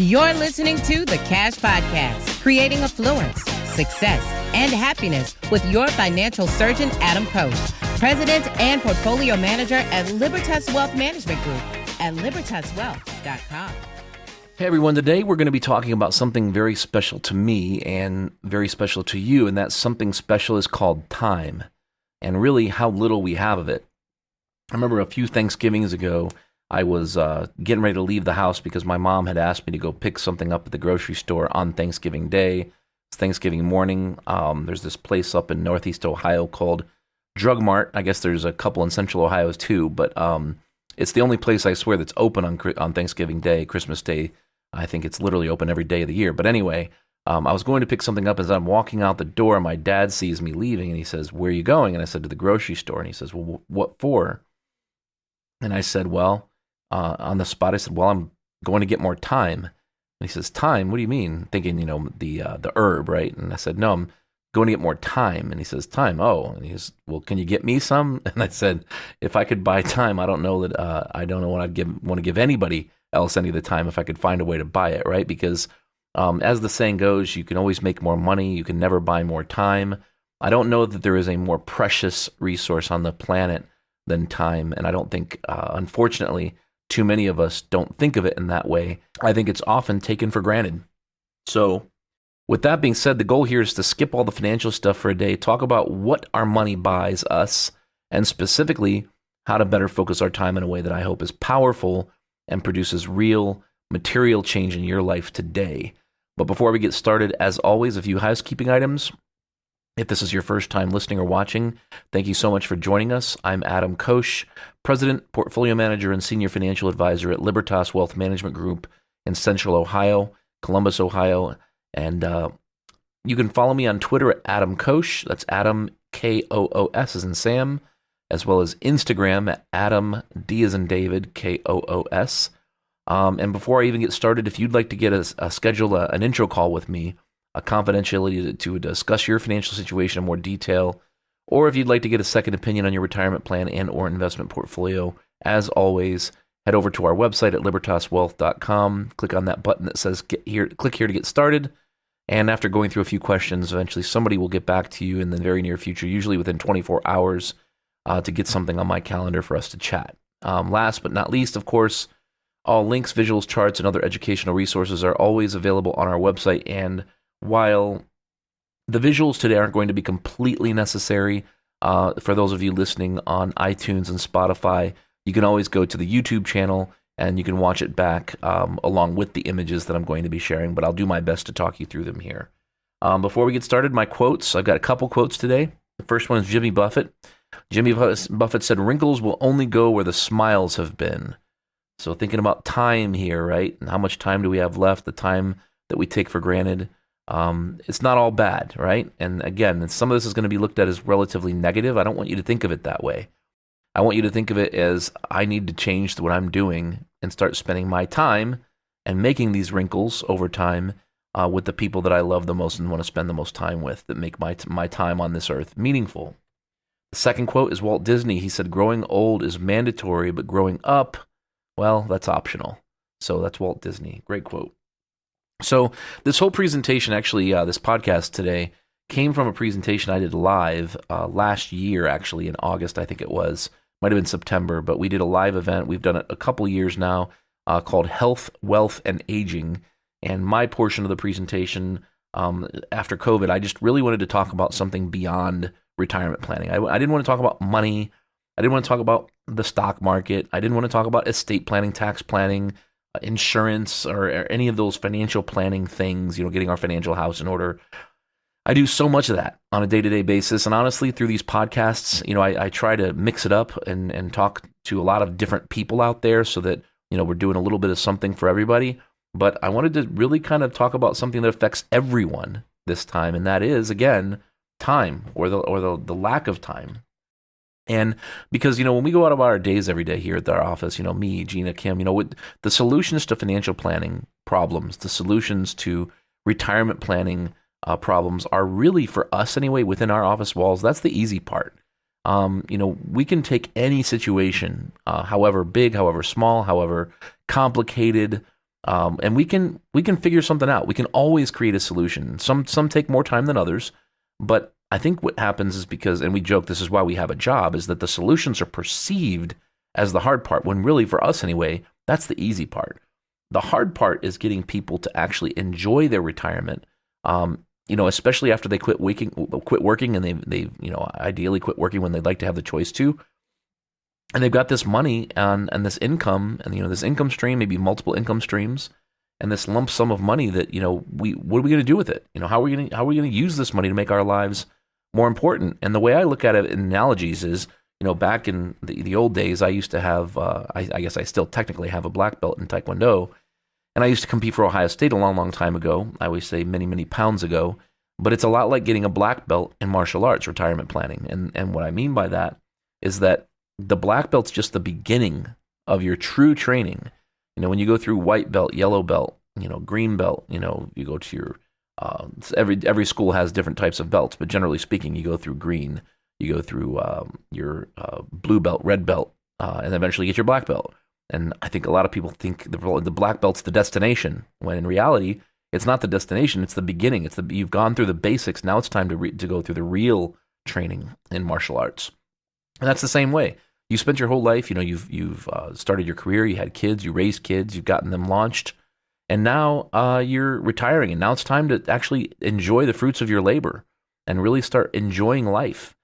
You're listening to The Cash Podcast, creating affluence, success, and happiness with your financial surgeon, Adam Koos, President and Portfolio Manager at Libertas Wealth Management Group at libertaswealth.com. Hey everyone, today we're going to be talking about something very special to me and very special to you, and that something special is called time, and really how little we have of it. I remember a few Thanksgivings ago, I was getting ready to leave the house because my mom had asked me to go pick something up at the grocery store on Thanksgiving Day. It's Thanksgiving morning. There's this place up in Northeast Ohio called Drug Mart. I guess there's a couple in Central Ohio too, but it's the only place I swear that's open on Thanksgiving Day, Christmas Day. I think it's literally open every day of the year. But anyway, I was going to pick something up as I'm walking out the door. My dad sees me leaving and he says, "Where are you going?" And I said, "To the grocery store." And he says, "Well, what for?" And I said, "Well," on the spot, I said, "Well, I'm going to get more time." And he says, "Time? What do you mean?" Thinking, the herb, right? And I said, "No, I'm going to get more time." And he says, "Time? Oh." And he says, "Well, can you get me some?" And I said, "If I could buy time, I don't know what I'd want to give anybody else any of the time if I could find a way to buy it, right? Because as the saying goes, you can always make more money. You can never buy more time. I don't know that there is a more precious resource on the planet than time. And I don't think, unfortunately, too many of us don't think of it in that way. I think it's often taken for granted. So with that being said, the goal here is to skip all the financial stuff for a day, talk about what our money buys us, and specifically how to better focus our time in a way that I hope is powerful and produces real material change in your life today. But before we get started, as always, a few housekeeping items. If this is your first time listening or watching, thank you so much for joining us. I'm Adam Koos, President, Portfolio Manager, and Senior Financial Advisor at Libertas Wealth Management Group in Central Ohio, Columbus, Ohio. And you can follow me on Twitter at Adam Koos. That's Adam, K-O-O-S as in Sam, as well as Instagram at Adam, D as in David, K-O-O-S. And before I even get started, if you'd like to get schedule an intro call with me, a confidentiality to discuss your financial situation in more detail, or if you'd like to get a second opinion on your retirement plan and or investment portfolio, as always, head over to our website at libertaswealth.com, click on that button that says click here to get started, and after going through a few questions, eventually somebody will get back to you in the very near future, usually within 24 hours, to get something on my calendar for us to chat. Last but not least, of course, all links, visuals, charts, and other educational resources are always available on our website. And while the visuals today aren't going to be completely necessary, for those of you listening on iTunes and Spotify, you can always go to the YouTube channel and you can watch it back along with the images that I'm going to be sharing, but I'll do my best to talk you through them here. Before we get started, my quotes. I've got a couple quotes today. The first one is Jimmy Buffett. Jimmy Buffett said, "Wrinkles will only go where the smiles have been." So thinking about time here, right? And how much time do we have left, the time that we take for granted. It's not all bad, right? And again, some of this is going to be looked at as relatively negative. I don't want you to think of it that way. I want you to think of it as I need to change what I'm doing and start spending my time and making these wrinkles over time with the people that I love the most and want to spend the most time with, that make my time on this earth meaningful. The second quote is Walt Disney. He said, "Growing old is mandatory, but growing up, well, that's optional." So that's Walt Disney. Great quote. So this whole presentation, actually, this podcast today, came from a presentation I did live last year, actually, in August, I think it was. Might have been September, but we did a live event. We've done it a couple years now called Health, Wealth, and Aging. And my portion of the presentation after COVID, I just really wanted to talk about something beyond retirement planning. I didn't want to talk about money. I didn't want to talk about the stock market. I didn't want to talk about estate planning, tax planning, insurance, or any of those financial planning things, getting our financial house in order. I do so much of that on a day-to-day basis. And honestly, through these podcasts, I try to mix it up and talk to a lot of different people out there so that, we're doing a little bit of something for everybody. But I wanted to really kind of talk about something that affects everyone this time. And that is, again, time or the lack of time. And because, when we go out of our days every day here at our office, me, Gina, Kim, with the solutions to financial planning problems, the solutions to retirement planning problems are really, for us anyway, within our office walls. That's the easy part. We can take any situation, however big, however small, however complicated, And we can figure something out. We can always create a solution. Some take more time than others, but I think what happens is because, and we joke, this is why we have a job, is that the solutions are perceived as the hard part, when really for us anyway, that's the easy part. The hard part is getting people to actually enjoy their retirement. Especially after they quit working, and they ideally quit working when they'd like to have the choice to. And they've got this money and this income, and this income stream, maybe multiple income streams, and this lump sum of money that what are we going to do with it? How are we going to use this money to make our lives more important? And the way I look at it in analogies is, back in the old days, I used to have, I guess I still technically have a black belt in Taekwondo, and I used to compete for Ohio State a long, long time ago. I always say many, many pounds ago, but it's a lot like getting a black belt in martial arts retirement planning. And what I mean by that is that the black belt's just the beginning of your true training. When you go through white belt, yellow belt, green belt, you go to your, every school has different types of belts, but generally speaking, you go through green, you go through your blue belt, red belt, and eventually get your black belt. And I think a lot of people think the black belt's the destination, when in reality, it's not the destination, it's the beginning. You've gone through the basics, now it's time to go through the real training in martial arts. And that's the same way. You spent your whole life, you've started your career, you had kids, you raised kids, you've gotten them launched, and now you're retiring, and now it's time to actually enjoy the fruits of your labor and really start enjoying life.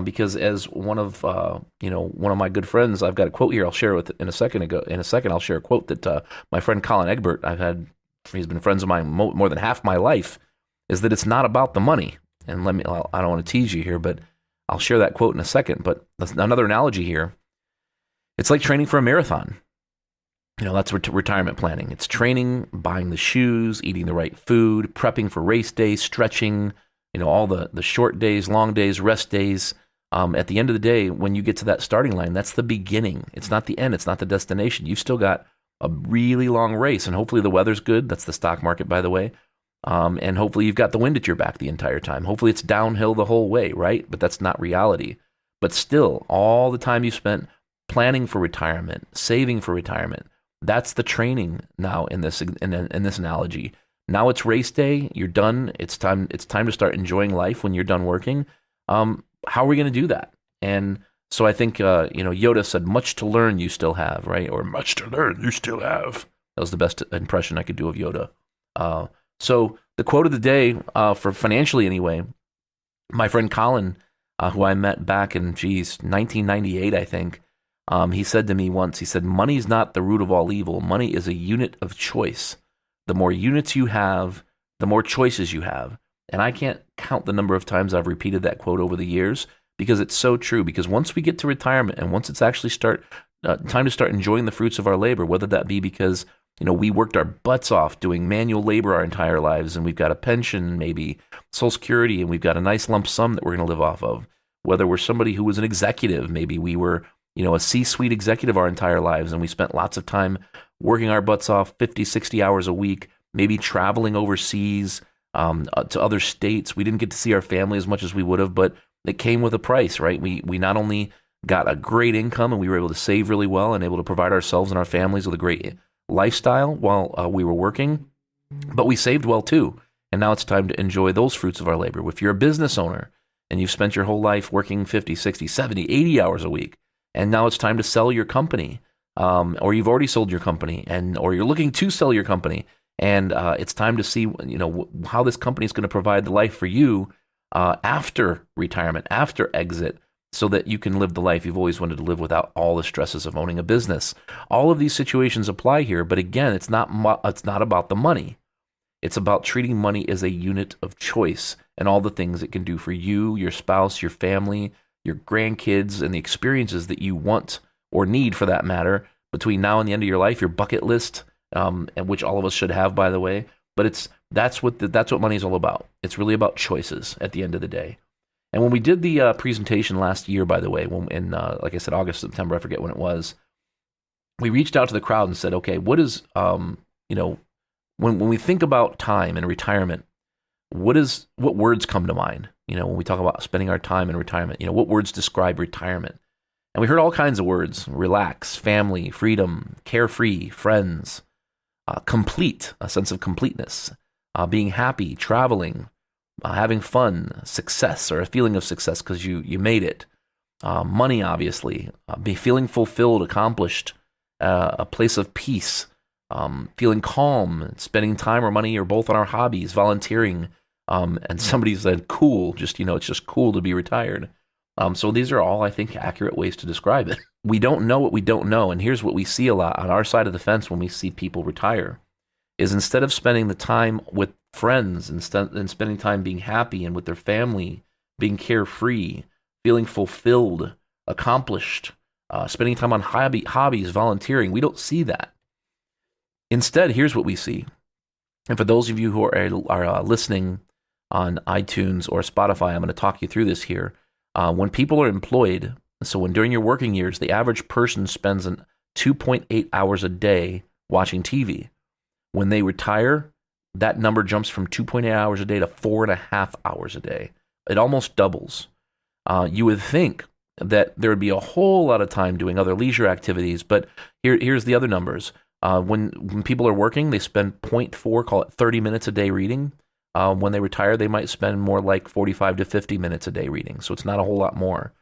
Because as one of my good friends, I've got a quote here. I'll share in a second. I'll share a quote that my friend Colin Egbert, he's been friends of mine more than half my life, is that it's not about the money. And I don't want to tease you here, but I'll share that quote in a second. But another analogy here, it's like training for a marathon. That's retirement planning. It's training, buying the shoes, eating the right food, prepping for race days, stretching, all the short days, long days, rest days. At the end of the day, when you get to that starting line, that's the beginning. It's not the end. It's not the destination. You've still got a really long race, and hopefully the weather's good. That's the stock market, by the way. And hopefully you've got the wind at your back the entire time. Hopefully it's downhill the whole way, right? But that's not reality. But still, all the time you spent planning for retirement, saving for retirement, that's the training now in this analogy. Now it's race day. You're done. It's time to start enjoying life when you're done working. How are we going to do that? And so I think Yoda said, "Much to learn, you still have," right? Or "Much to learn, you still have." That was the best impression I could do of Yoda. So the quote of the day, for financially anyway, my friend Colin, who I met back in 1998, I think. He said to me once, he said, "Money's not the root of all evil. Money is a unit of choice. The more units you have, the more choices you have." And I can't count the number of times I've repeated that quote over the years, because it's so true. Because once we get to retirement, and once it's actually time to start enjoying the fruits of our labor, whether that be because we worked our butts off doing manual labor our entire lives, and we've got a pension, maybe Social Security, and we've got a nice lump sum that we're going to live off of. Whether we're somebody who was an executive, maybe we were a C-suite executive our entire lives, and we spent lots of time working our butts off 50, 60 hours a week, maybe traveling overseas to other states. We didn't get to see our family as much as we would have, but it came with a price, right? We not only got a great income, and we were able to save really well and able to provide ourselves and our families with a great lifestyle while we were working, but we saved well too. And now it's time to enjoy those fruits of our labor. If you're a business owner and you've spent your whole life working 50, 60, 70, 80 hours a week, and now it's time to sell your company, or you've already sold your company, or you're looking to sell your company, and it's time to see how this company is going to provide the life for you after retirement, after exit, so that you can live the life you've always wanted to live without all the stresses of owning a business. All of these situations apply here, but again, it's not about the money. It's about treating money as a unit of choice and all the things it can do for you, your spouse, your family, your grandkids, and the experiences that you want or need, for that matter, between now and the end of your life, your bucket list, and which all of us should have, by the way. But that's what money is all about. It's really about choices at the end of the day. And when we did the presentation last year, by the way, like I said, August, September, I forget when it was, we reached out to the crowd and said, okay, what is, when we think about time and retirement, what words come to mind? When we talk about spending our time in retirement, what words describe retirement? And we heard all kinds of words: relax, family, freedom, carefree, friends. complete, a sense of completeness, being happy, traveling, having fun, success, or a feeling of success because you made it. Money, obviously, be feeling fulfilled, accomplished, a place of peace, feeling calm, spending time or money or both on our hobbies, volunteering. And somebody said, cool, just, it's just cool to be retired. So these are all, I think, accurate ways to describe it. We don't know what we don't know. And here's what we see a lot on our side of the fence when we see people retire, is instead of spending the time with friends and spending time being happy and with their family, being carefree, feeling fulfilled, accomplished, spending time on hobbies, volunteering, we don't see that. Instead, here's what we see. And for those of you who are listening on iTunes or Spotify, I'm going to talk you through this here. When people are employed, so when during your working years, the average person spends 2.8 hours a day watching TV. When they retire, that number jumps from 2.8 hours a day to 4.5 hours a day. It almost doubles. You would think that there would be a whole lot of time doing other leisure activities, but here's the other numbers. When people are working, they spend 0.4, call it 30 minutes a day reading. When they retire, they might spend more like 45 to 50 minutes a day reading. So it's not a whole lot more.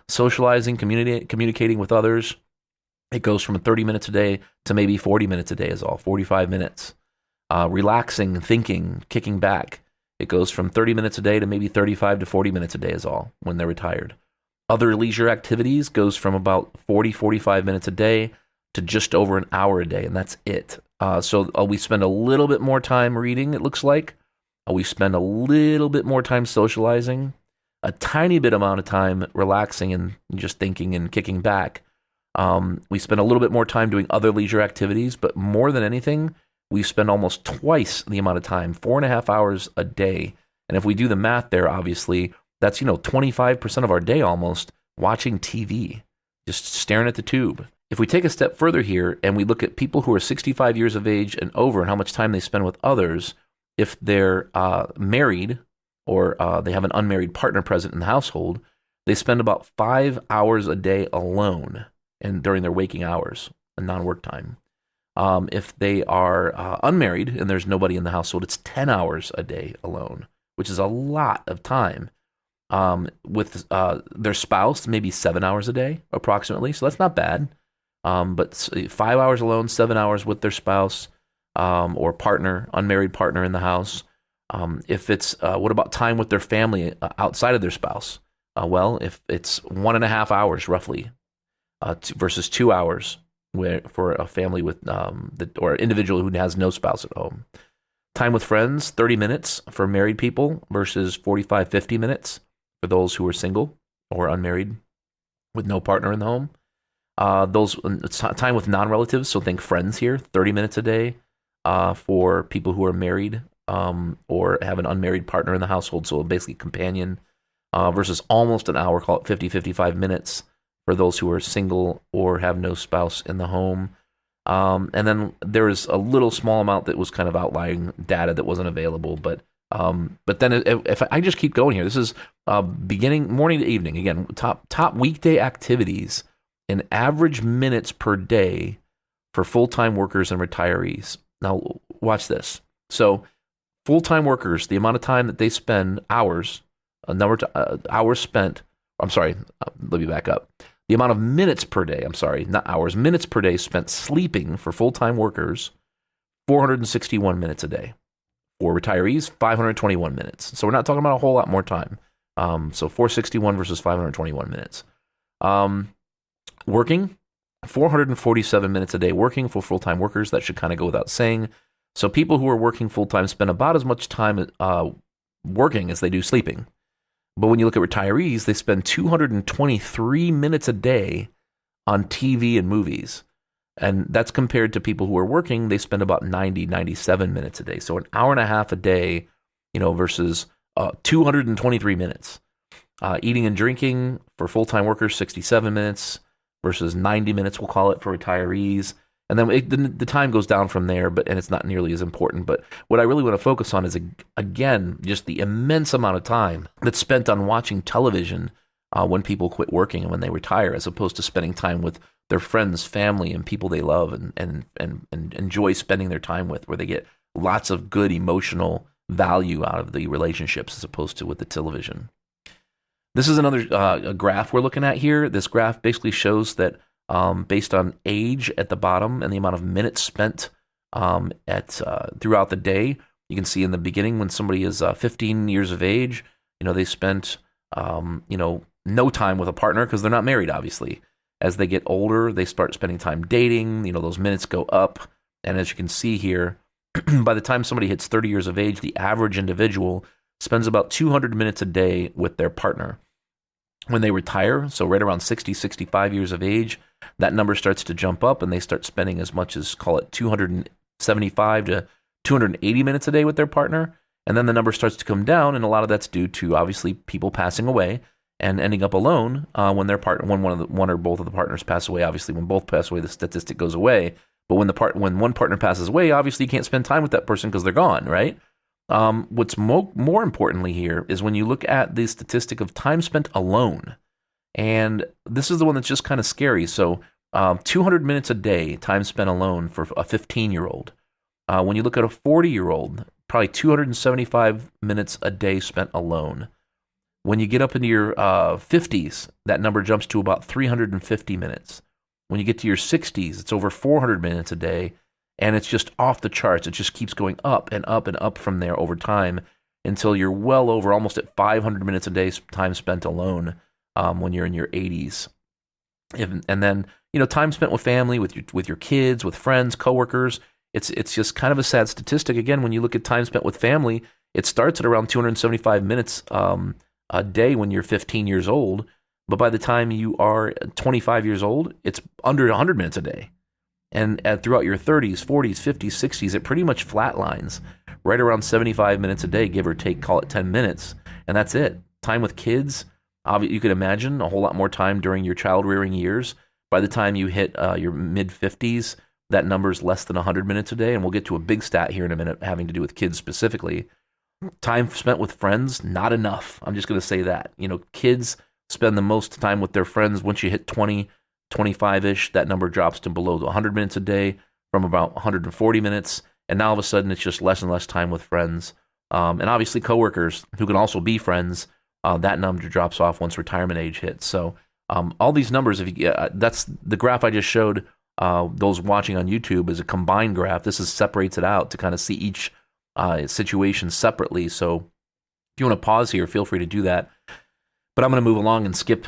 Socializing, communicating with others, it goes from 30 minutes a day to maybe 40 minutes a day is all, 45 minutes. Relaxing, thinking, kicking back, it goes from 30 minutes a day to maybe 35 to 40 minutes a day is all when they're retired. Other leisure activities goes from about 45 minutes a day to just over an hour a day, and that's it. So we spend a little bit more time reading, it looks like. We spend a little bit more time socializing, a tiny bit amount of time relaxing and just thinking and kicking back. We spend a little bit more time doing other leisure activities, but more than anything, we spend almost twice the amount of time, 4.5 hours a day. And if we do the math there, obviously, that's 25% of our day almost watching TV, just staring at the tube. If we take a step further here and we look at people who are 65 years of age and over and how much time they spend with others, if they're married or they have an unmarried partner present in the household, they spend about 5 hours a day alone and during their waking hours and non-work time. If they are unmarried and there's nobody in the household, it's 10 hours a day alone, which is a lot of time. With their spouse, maybe 7 hours a day approximately, so that's not bad. But 5 hours alone, 7 hours with their spouse or partner, unmarried partner in the house. If it's, what about time with their family outside of their spouse? Well, if it's 1.5 hours roughly versus 2 hours for a family with or individual who has no spouse at home. Time with friends, 30 minutes for married people versus 45, 50 minutes for those who are single or unmarried with no partner in the home. Those time with non-relatives, so think friends here, 30 minutes a day for people who are married or have an unmarried partner in the household, so basically companion, versus almost an hour, call it 50, 55 minutes for those who are single or have no spouse in the home. And then there is a little small amount that was kind of outlying data that wasn't available, but then if I just keep going here, this is beginning morning to evening. Again, top weekday activities in average minutes per day for full-time workers and retirees. Now, watch this. So, full-time workers, the amount of time that they spend, hours spent. I'm sorry, let me back up. The amount of minutes per day, not hours, minutes per day spent sleeping for full-time workers, 461 minutes a day. For retirees, 521 minutes. So we're not talking about a whole lot more time. So 461 versus 521 minutes. Working, 447 minutes a day working for full-time workers. That should kind of go without saying. So people who are working full-time spend about as much time working as they do sleeping. But when you look at retirees, they spend 223 minutes a day on TV and movies. And that's compared to people who are working, they spend about 97 minutes a day. So an hour and a half a day, versus 223 minutes. Eating and drinking for full-time workers, 67 minutes versus 90 minutes, we'll call it, for retirees. And then the time goes down from there, and it's not nearly as important. But what I really want to focus on is, again, just the immense amount of time that's spent on watching television when people quit working and when they retire, as opposed to spending time with their friends, family, and people they love and enjoy spending their time with, where they get lots of good emotional value out of the relationships as opposed to with the television. This is another a graph we're looking at here. This graph basically shows that based on age at the bottom and the amount of minutes spent throughout the day, you can see in the beginning when somebody is 15 years of age, they spent no time with a partner because they're not married, obviously. As they get older, they start spending time dating. Those minutes go up, and as you can see here, by the time somebody hits 30 years of age, the average individual spends about 200 minutes a day with their partner. When they retire, so right around 60, 65 years of age, that number starts to jump up, and they start spending as much as, call it 275 to 280 minutes a day with their partner. And then the number starts to come down, and a lot of that's due to, obviously, people passing away and ending up alone when one or both of the partners pass away. Obviously, when both pass away, the statistic goes away. But when one partner passes away, obviously you can't spend time with that person because they're gone, right? What's more importantly here is when you look at the statistic of time spent alone, and this is the one that's just kind of scary. So 200 minutes a day, time spent alone for a 15-year-old. When you look at a 40-year-old, probably 275 minutes a day spent alone. When you get up into your 50s, that number jumps to about 350 minutes. When you get to your 60s, it's over 400 minutes a day, and it's just off the charts. It just keeps going up and up and up from there over time until you're well over, almost at 500 minutes a day time spent alone when you're in your 80s. And then, time spent with family, with your kids, with friends, coworkers. It's just kind of a sad statistic. Again, when you look at time spent with family, it starts at around 275 minutes a day when you're 15 years old. But by the time you are 25 years old, it's under 100 minutes a day. And throughout your 30s, 40s, 50s, 60s, it pretty much flatlines right around 75 minutes a day, give or take, call it 10 minutes. And that's it. Time with kids, you can imagine a whole lot more time during your child rearing years. By the time you hit your mid-50s, that number is less than 100 minutes a day. And we'll get to a big stat here in a minute having to do with kids specifically. Time spent with friends, not enough. I'm just going to say that. Kids spend the most time with their friends. Once you hit 20, 25-ish, that number drops to below 100 minutes a day from about 140 minutes. And now all of a sudden, it's just less and less time with friends. And obviously coworkers who can also be friends, that number drops off once retirement age hits. So all these numbers, that's the graph I just showed those watching on YouTube is a combined graph. This separates it out to kind of see each situation separately. So if you want to pause here, feel free to do that. But I'm going to move along and skip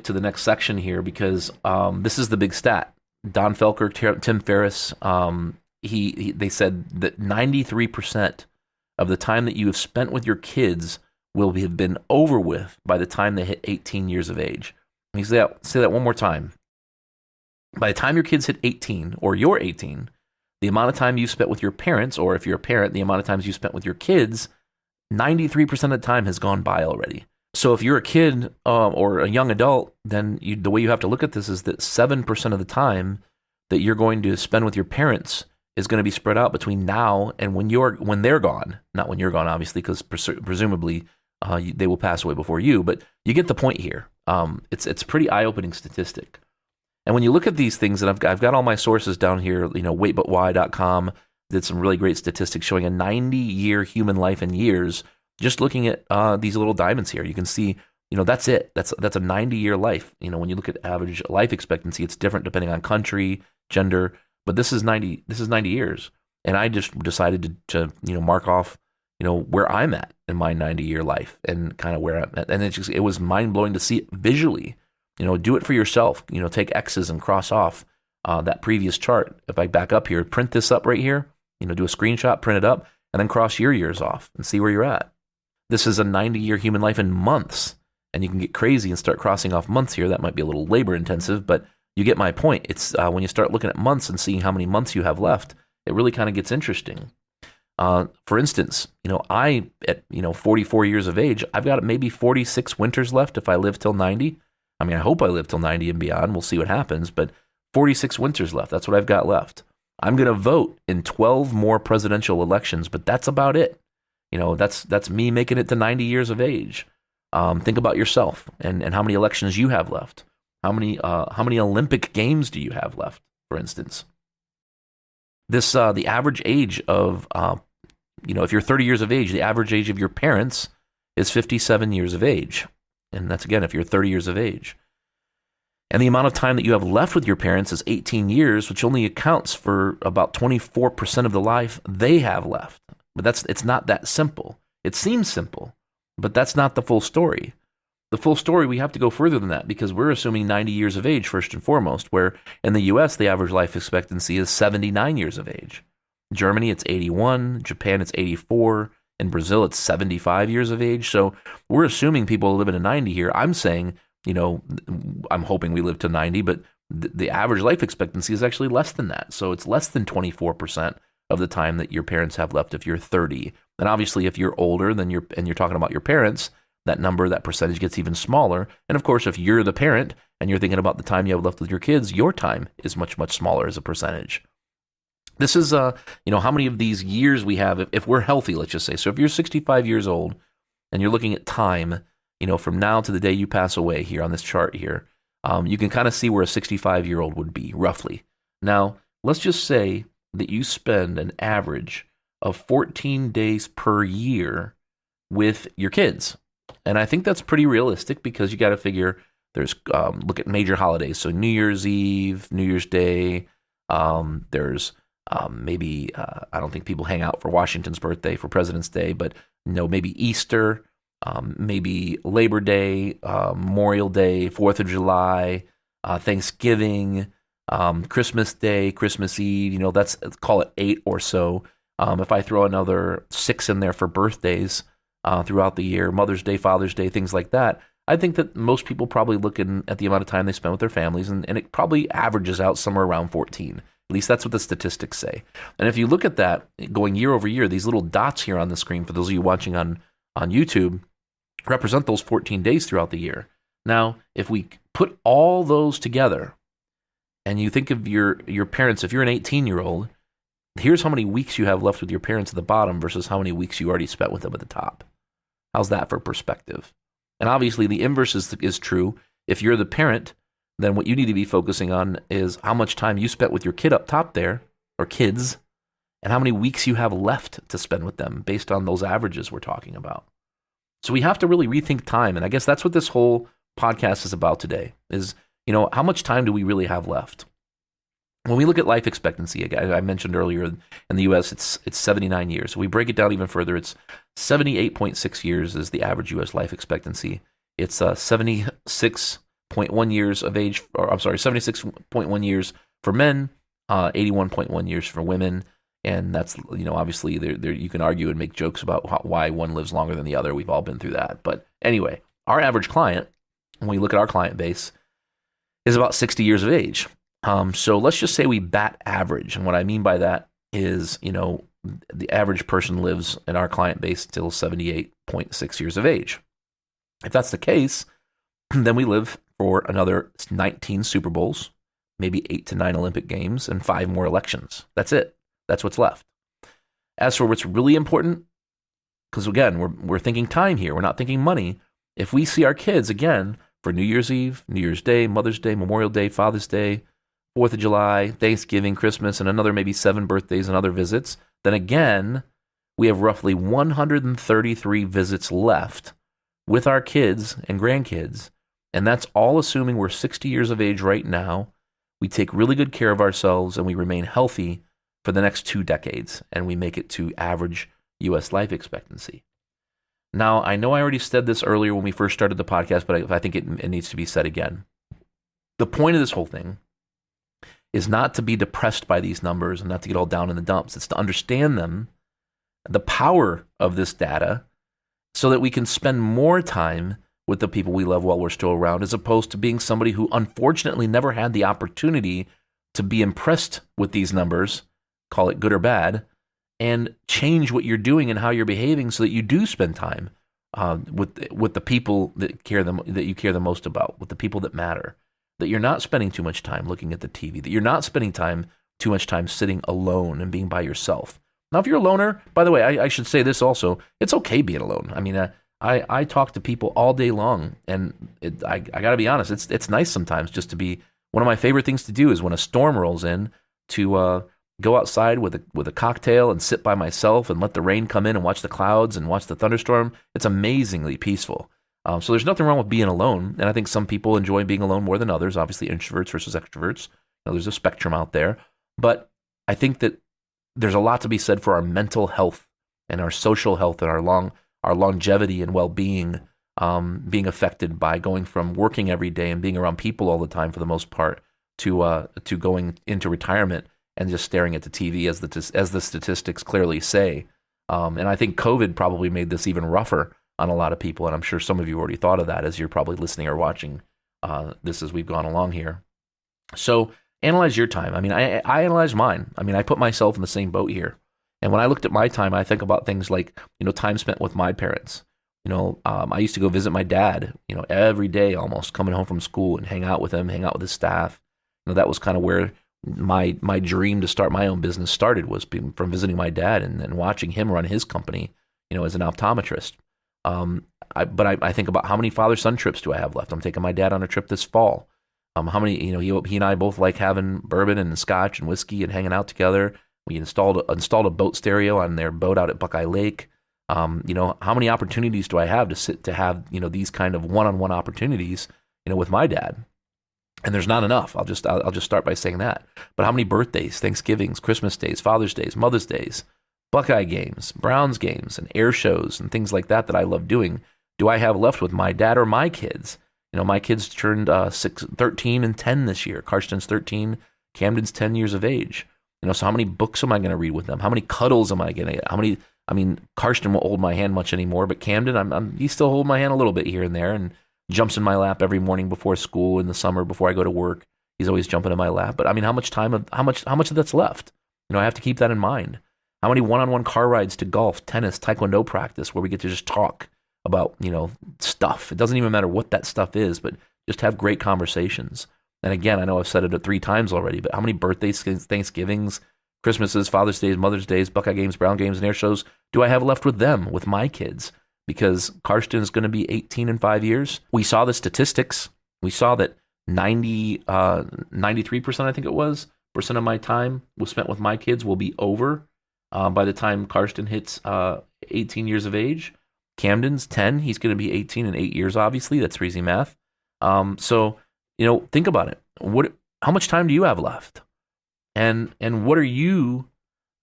to the next section here because this is the big stat. Don Felker, Tim Ferriss, they said that 93% of the time that you have spent with your kids will have been over with by the time they hit 18 years of age. Let me say that one more time. By the time your kids hit 18 or you're 18, the amount of time you spent with your parents, or if you're a parent, the amount of times you spent with your kids, 93% of the time has gone by already. So if you're a kid or a young adult, then the way you have to look at this is that 7% of the time that you're going to spend with your parents is going to be spread out between now and when they're gone. Not when you're gone, obviously, because presumably they will pass away before you. But you get the point here. It's a pretty eye-opening statistic. And when you look at these things, and I've got all my sources down here, waitbutwhy.com did some really great statistics showing a 90-year human life in years. Just looking at these little diamonds here, you can see, that's it. That's a 90-year life. When you look at average life expectancy, it's different depending on country, gender, but this is 90 years. And I just decided to mark off, where I'm at in my 90-year life and kind of where I'm at. And it was mind-blowing to see it visually. Do it for yourself. Take X's and cross off that previous chart. If I back up here, print this up right here, do a screenshot, print it up, and then cross your years off and see where you're at. This is a 90-year human life in months, and you can get crazy and start crossing off months here. That might be a little labor intensive, but you get my point. It's when you start looking at months and seeing how many months you have left, it really kind of gets interesting. For instance, I at 44 years of age, I've got maybe 46 winters left if I live till 90. I mean, I hope I live till 90 and beyond. We'll see what happens, but 46 winters left. That's what I've got left. I'm going to vote in 12 more presidential elections, but that's about it. That's me making it to 90 years of age. Think about yourself and how many elections you have left. How many Olympic games do you have left, for instance? The average age of, if you're 30 years of age, the average age of your parents is 57 years of age. And that's, again, if you're 30 years of age. And the amount of time that you have left with your parents is 18 years, which only accounts for about 24% of the life they have left. But it's not that simple. It seems simple, but that's not the full story. The full story, we have to go further than that because we're assuming 90 years of age first and foremost, where in the US, the average life expectancy is 79 years of age. Germany, it's 81. Japan, it's 84. In Brazil, it's 75 years of age. So we're assuming people live to 90 here. I'm saying, I'm hoping we live to 90, but the average life expectancy is actually less than that. So it's less than 24% of the time that your parents have left if you're 30. And obviously, if you're older than you're talking about your parents, that number, that percentage gets even smaller. And of course, if you're the parent and you're thinking about the time you have left with your kids, your time is much, much smaller as a percentage. This is, how many of these years we have if we're healthy, let's just say. So if you're 65 years old and you're looking at time, from now to the day you pass away here on this chart here, you can kind of see where a 65-year-old would be, roughly. Now, let's just say that you spend an average of 14 days per year with your kids. And I think that's pretty realistic because you got to figure there's, look at major holidays. So New Year's Eve, New Year's Day, there's maybe, I don't think people hang out for Washington's birthday, for President's Day, but maybe Easter, maybe Labor Day, Memorial Day, 4th of July, Thanksgiving, Christmas Day, Christmas Eve, let's call it 8 or so. If I throw another 6 in there for birthdays throughout the year, Mother's Day, Father's Day, things like that, I think that most people probably looking at the amount of time they spend with their families, and it probably averages out somewhere around 14. At least that's what the statistics say. And if you look at that going year over year, these little dots here on the screen, for those of you watching on YouTube, represent those 14 days throughout the year. Now, if we put all those together, and you think of your parents, if you're an 18-year-old, here's how many weeks you have left with your parents at the bottom versus how many weeks you already spent with them at the top. How's that for perspective? And obviously, the inverse is true. If you're the parent, then what you need to be focusing on is how much time you spent with your kid up top there, or kids, and how many weeks you have left to spend with them based on those averages we're talking about. So we have to really rethink time. And I guess that's what this whole podcast is about today is, how much time do we really have left? When we look at life expectancy, I mentioned earlier in the U.S., it's 79 years. So we break it down even further. It's 78.6 years is the average U.S. life expectancy. It's 76.1 years of age, 76.1 years for men, 81.1 years for women. And that's, obviously there you can argue and make jokes about why one lives longer than the other. We've all been through that. But anyway, our average client, when we look at our client base, is about 60 years of age. So let's just say we bat average. And what I mean by that is, the average person lives in our client base till 78.6 years of age. If that's the case, then we live for another 19 Super Bowls, maybe 8 to 9 Olympic Games, and 5 more elections. That's it. That's what's left. As for what's really important, because again, we're thinking time here. We're not thinking money. If we see our kids, again, for New Year's Eve, New Year's Day, Mother's Day, Memorial Day, Father's Day, 4th of July, Thanksgiving, Christmas, and another maybe 7 birthdays and other visits, then again, we have roughly 133 visits left with our kids and grandkids. And that's all assuming we're 60 years of age right now. We take really good care of ourselves and we remain healthy for the next 2 decades. And we make it to average U.S. life expectancy. Now, I know I already said this earlier when we first started the podcast, but I think it needs to be said again. The point of this whole thing is not to be depressed by these numbers and not to get all down in the dumps. It's to understand them, the power of this data, so that we can spend more time with the people we love while we're still around, as opposed to being somebody who unfortunately never had the opportunity to be impressed with these numbers, call it good or bad, and change what you're doing and how you're behaving so that you do spend time with the people that you care the most about, with the people that matter. That you're not spending too much time looking at the TV, that you're not spending too much time sitting alone and being by yourself. Now, if you're a loner, by the way, I should say this also, it's okay being alone. I mean, I talk to people all day long, and I got to be honest, it's nice sometimes just to be. One of my favorite things to do is when a storm rolls in to go outside with a cocktail and sit by myself and let the rain come in and watch the clouds and watch the thunderstorm. It's amazingly peaceful. So there's nothing wrong with being alone, and I think some people enjoy being alone more than others. Obviously, introverts versus extroverts. There's a spectrum out there, but I think that there's a lot to be said for our mental health and our social health and our longevity and well-being being affected by going from working every day and being around people all the time for the most part to going into retirement and just staring at the TV as the statistics clearly say. And I think COVID probably made this even rougher on a lot of people, and I'm sure some of you already thought of that as you're probably listening or watching this as we've gone along here. So analyze your time. I mean, I analyze mine. I mean, I put myself in the same boat here. And when I looked at my time, I think about things like, time spent with my parents. I used to go visit my dad, every day almost, coming home from school and hang out with him, hang out with his staff. That was kind of where my dream to start my own business started, was from visiting my dad and watching him run his company, as an optometrist. But I think about how many father-son trips do I have left? I'm taking my dad on a trip this fall. How many, he and I both like having bourbon and scotch and whiskey and hanging out together. We installed a boat stereo on their boat out at Buckeye Lake. How many opportunities do I have to have these kind of one-on-one opportunities, with my dad? And there's not enough. I'll just start by saying that. But how many birthdays, Thanksgivings, Christmas days, Father's Days, Mother's Days, Buckeye games, Browns games, and air shows and things like that I love doing do I have left with my dad or my kids? My kids turned 13 and 10 this year. Karsten's 13, Camden's 10 years of age. So how many books am I going to read with them? How many cuddles am I going to get? Karsten won't hold my hand much anymore, but Camden, he still holds my hand a little bit here and there and jumps in my lap every morning before school in the summer before I go to work. He's always jumping in my lap. But how much of that's left? I have to keep that in mind. How many one-on-one car rides to golf, tennis, taekwondo practice where we get to just talk about, stuff. It doesn't even matter what that stuff is, but just have great conversations. And again, I know I've said it 3 times already, but how many birthdays, Thanksgivings, Christmases, Father's Days, Mother's Days, Buckeye games, Brown games, and air shows do I have left with them, with my kids? Because Karsten is going to be 18 in 5 years. We saw the statistics. We saw that 93%, I think it was, percent of my time was spent with my kids will be over by the time Karsten hits 18 years of age. Camden's 10. He's going to be 18 in 8 years, obviously. That's easy math. So, think about it. How much time do you have left? And what are you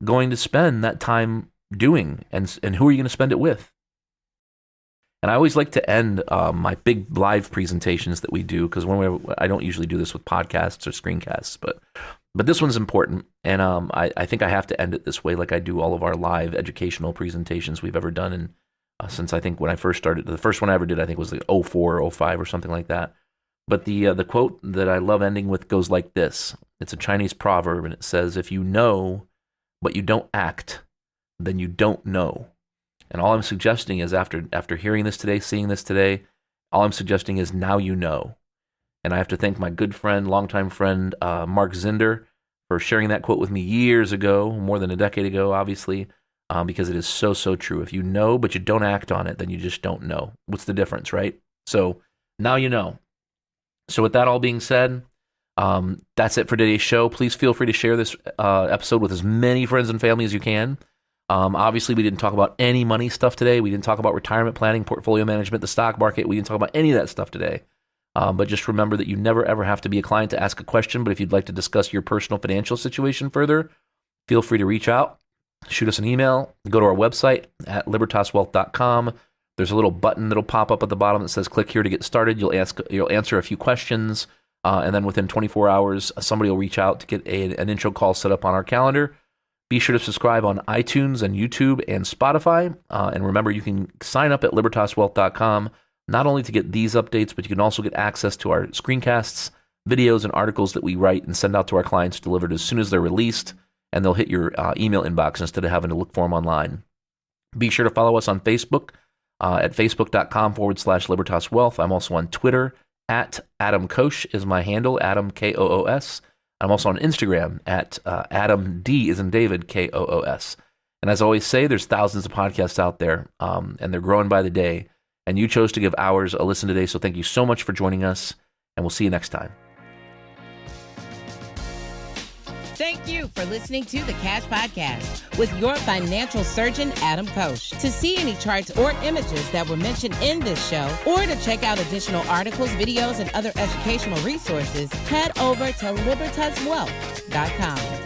going to spend that time doing? And who are you going to spend it with? And I always like to end my big live presentations that we do, because I don't usually do this with podcasts or screencasts, but this one's important. And I think I have to end it this way, like I do all of our live educational presentations we've ever done. And since I think when I first started, the first one I ever did, I think was like 04 or 05 or something like that. But the quote that I love ending with goes like this. It's a Chinese proverb, and it says, "If you know, but you don't act, then you don't know." And all I'm suggesting is after hearing this today, seeing this today, all I'm suggesting is now you know. And I have to thank my good friend, longtime friend, Mark Zinder, for sharing that quote with me years ago, more than a decade ago, obviously, because it is so, so true. If you know, but you don't act on it, then you just don't know. What's the difference, right? So now you know. So with that all being said, that's it for today's show. Please feel free to share this episode with as many friends and family as you can. Obviously, we didn't talk about any money stuff today. We didn't talk about retirement planning, portfolio management, the stock market. We didn't talk about any of that stuff today. But just remember that you never, ever have to be a client to ask a question. But if you'd like to discuss your personal financial situation further, feel free to reach out, shoot us an email, go to our website at libertaswealth.com. There's a little button that'll pop up at the bottom that says click here to get started. You'll answer a few questions, and then within 24 hours, somebody will reach out to get an intro call set up on our calendar. Be sure to subscribe on iTunes and YouTube and Spotify. And remember, you can sign up at libertaswealth.com, not only to get these updates, but you can also get access to our screencasts, videos, and articles that we write and send out to our clients delivered as soon as they're released, and they'll hit your email inbox instead of having to look for them online. Be sure to follow us on Facebook at facebook.com/LibertasWealth. I'm also on Twitter at Adam Koos is my handle, Adam Koos. I'm also on Instagram at Adam D as in David, Koos. And as I always say, there's thousands of podcasts out there, and they're growing by the day. and you chose to give ours a listen today. So thank you so much for joining us, and we'll see you next time. Thank you for listening to the Cash Podcast with your financial surgeon, Adam Koos. To see any charts or images that were mentioned in this show, or to check out additional articles, videos, and other educational resources, head over to libertaswealth.com.